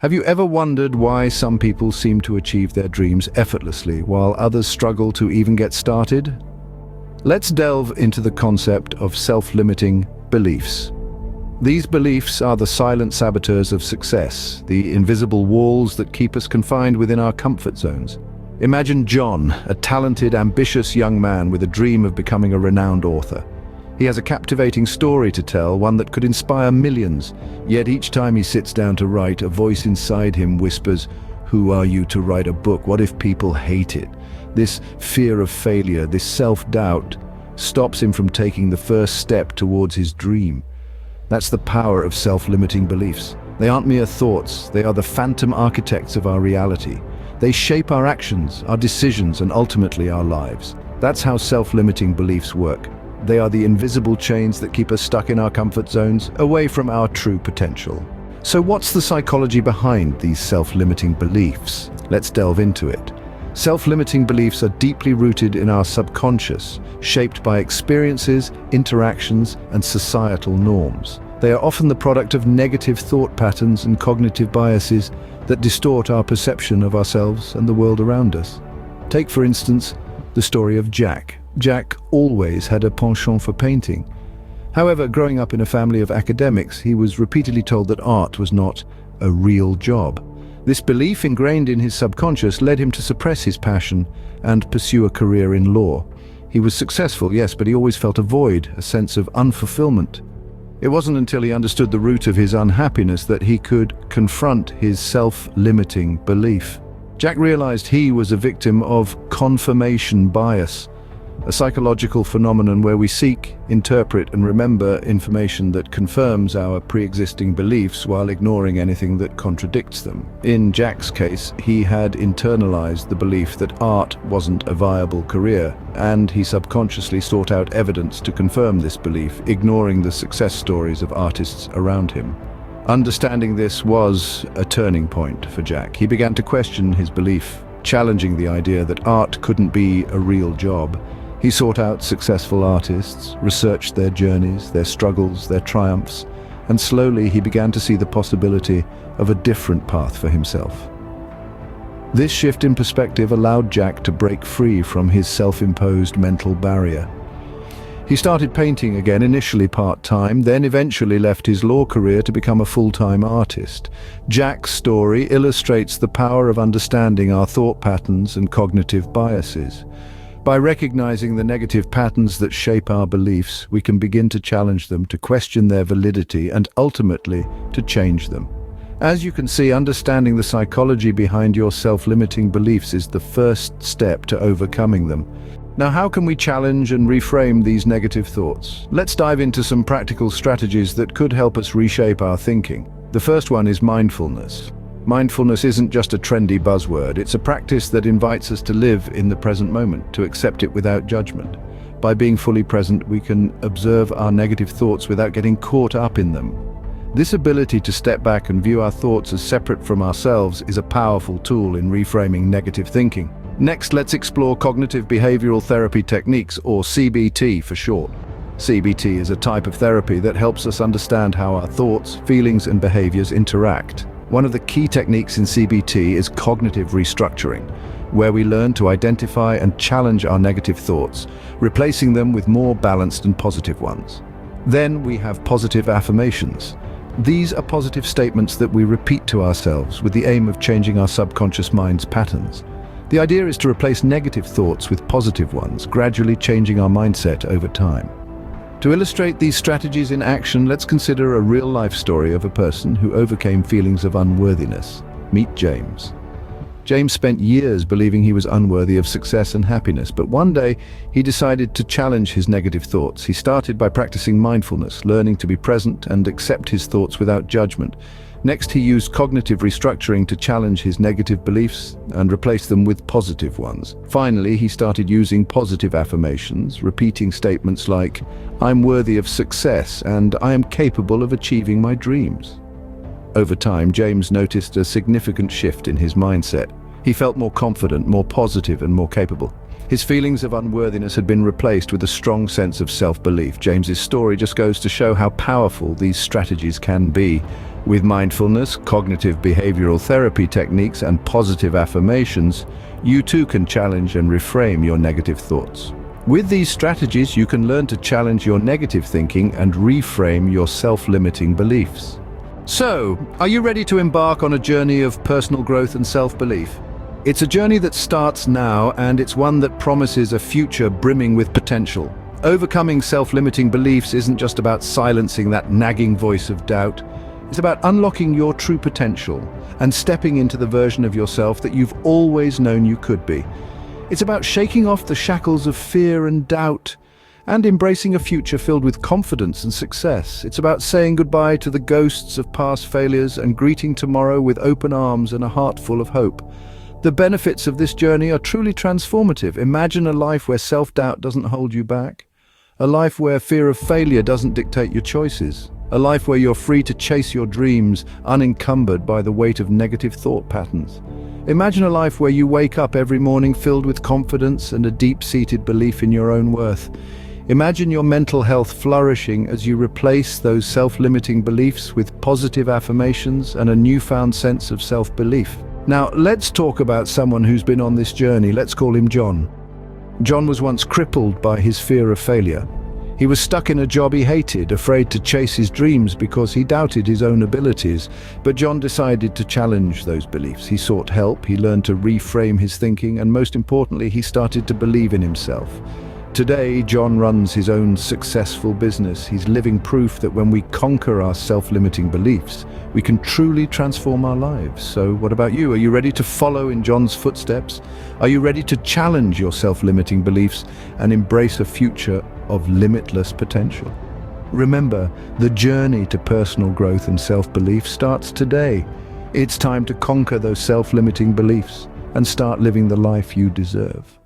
Have you ever wondered why some people seem to achieve their dreams effortlessly while others struggle to even get started? Let's delve into the concept of self-limiting beliefs. These beliefs are the silent saboteurs of success, the invisible walls that keep us confined within our comfort zones. Imagine John, a talented, ambitious young man with a dream of becoming a renowned author. He has a captivating story to tell, one that could inspire millions. Yet each time he sits down to write, a voice inside him whispers, "Who are you to write a book? What if people hate it?" This fear of failure, this self-doubt, stops him from taking the first step towards his dream. That's the power of self-limiting beliefs. They aren't mere thoughts, they are the phantom architects of our reality. They shape our actions, our decisions, and ultimately our lives. That's how self-limiting beliefs work. They are the invisible chains that keep us stuck in our comfort zones, away from our true potential. So what's the psychology behind these self-limiting beliefs? Let's delve into it. Self-limiting beliefs are deeply rooted in our subconscious, shaped by experiences, interactions, and societal norms. They are often the product of negative thought patterns and cognitive biases that distort our perception of ourselves and the world around us. Take, for instance, the story of Jack. Jack always had a penchant for painting. However, growing up in a family of academics, he was repeatedly told that art was not a real job. This belief, ingrained in his subconscious, led him to suppress his passion and pursue a career in law. He was successful, yes, but he always felt a void, a sense of unfulfillment. It wasn't until he understood the root of his unhappiness that he could confront his self-limiting belief. Jack realized he was a victim of confirmation bias, a psychological phenomenon where we seek, interpret, and remember information that confirms our pre-existing beliefs while ignoring anything that contradicts them. In Jack's case, he had internalized the belief that art wasn't a viable career, and he subconsciously sought out evidence to confirm this belief, ignoring the success stories of artists around him. Understanding this was a turning point for Jack. He began to question his belief, challenging the idea that art couldn't be a real job. He sought out successful artists, researched their journeys, their struggles, their triumphs, and slowly he began to see the possibility of a different path for himself. This shift in perspective allowed Jack to break free from his self-imposed mental barrier. He started painting again, initially part-time, then eventually left his law career to become a full-time artist. Jack's story illustrates the power of understanding our thought patterns and cognitive biases. By recognizing the negative patterns that shape our beliefs, we can begin to challenge them, to question their validity, and ultimately to change them. As you can see, understanding the psychology behind your self-limiting beliefs is the first step to overcoming them. Now, how can we challenge and reframe these negative thoughts? Let's dive into some practical strategies that could help us reshape our thinking. The first one is mindfulness. Mindfulness isn't just a trendy buzzword, it's a practice that invites us to live in the present moment, to accept it without judgment. By being fully present, we can observe our negative thoughts without getting caught up in them. This ability to step back and view our thoughts as separate from ourselves is a powerful tool in reframing negative thinking. Next, let's explore cognitive behavioral therapy techniques, or CBT for short. CBT is a type of therapy that helps us understand how our thoughts, feelings, and behaviors interact. One of the key techniques in CBT is cognitive restructuring, where we learn to identify and challenge our negative thoughts, replacing them with more balanced and positive ones. Then we have positive affirmations. These are positive statements that we repeat to ourselves with the aim of changing our subconscious mind's patterns. The idea is to replace negative thoughts with positive ones, gradually changing our mindset over time. To illustrate these strategies in action, let's consider a real-life story of a person who overcame feelings of unworthiness. Meet James. James spent years believing he was unworthy of success and happiness, but one day he decided to challenge his negative thoughts. He started by practicing mindfulness, learning to be present and accept his thoughts without judgment. Next, he used cognitive restructuring to challenge his negative beliefs and replace them with positive ones. Finally, he started using positive affirmations, repeating statements like, "I'm worthy of success," and "I am capable of achieving my dreams." Over time, James noticed a significant shift in his mindset. He felt more confident, more positive, and more capable. His feelings of unworthiness had been replaced with a strong sense of self-belief. James's story just goes to show how powerful these strategies can be. With mindfulness, cognitive behavioral therapy techniques, and positive affirmations, you too can challenge and reframe your negative thoughts. With these strategies, you can learn to challenge your negative thinking and reframe your self-limiting beliefs. So, are you ready to embark on a journey of personal growth and self-belief? It's a journey that starts now, and it's one that promises a future brimming with potential. Overcoming self-limiting beliefs isn't just about silencing that nagging voice of doubt. It's about unlocking your true potential and stepping into the version of yourself that you've always known you could be. It's about shaking off the shackles of fear and doubt and embracing a future filled with confidence and success. It's about saying goodbye to the ghosts of past failures and greeting tomorrow with open arms and a heart full of hope. The benefits of this journey are truly transformative. Imagine a life where self-doubt doesn't hold you back. A life where fear of failure doesn't dictate your choices. A life where you're free to chase your dreams, unencumbered by the weight of negative thought patterns. Imagine a life where you wake up every morning filled with confidence and a deep-seated belief in your own worth. Imagine your mental health flourishing as you replace those self-limiting beliefs with positive affirmations and a newfound sense of self-belief. Now, let's talk about someone who's been on this journey. Let's call him John. John was once crippled by his fear of failure. He was stuck in a job he hated, afraid to chase his dreams because he doubted his own abilities. But John decided to challenge those beliefs. He sought help, he learned to reframe his thinking, and most importantly, he started to believe in himself. Today, John runs his own successful business. He's living proof that when we conquer our self-limiting beliefs, we can truly transform our lives. So what about you? Are you ready to follow in John's footsteps? Are you ready to challenge your self-limiting beliefs and embrace a future of limitless potential? Remember, the journey to personal growth and self-belief starts today. It's time to conquer those self-limiting beliefs and start living the life you deserve.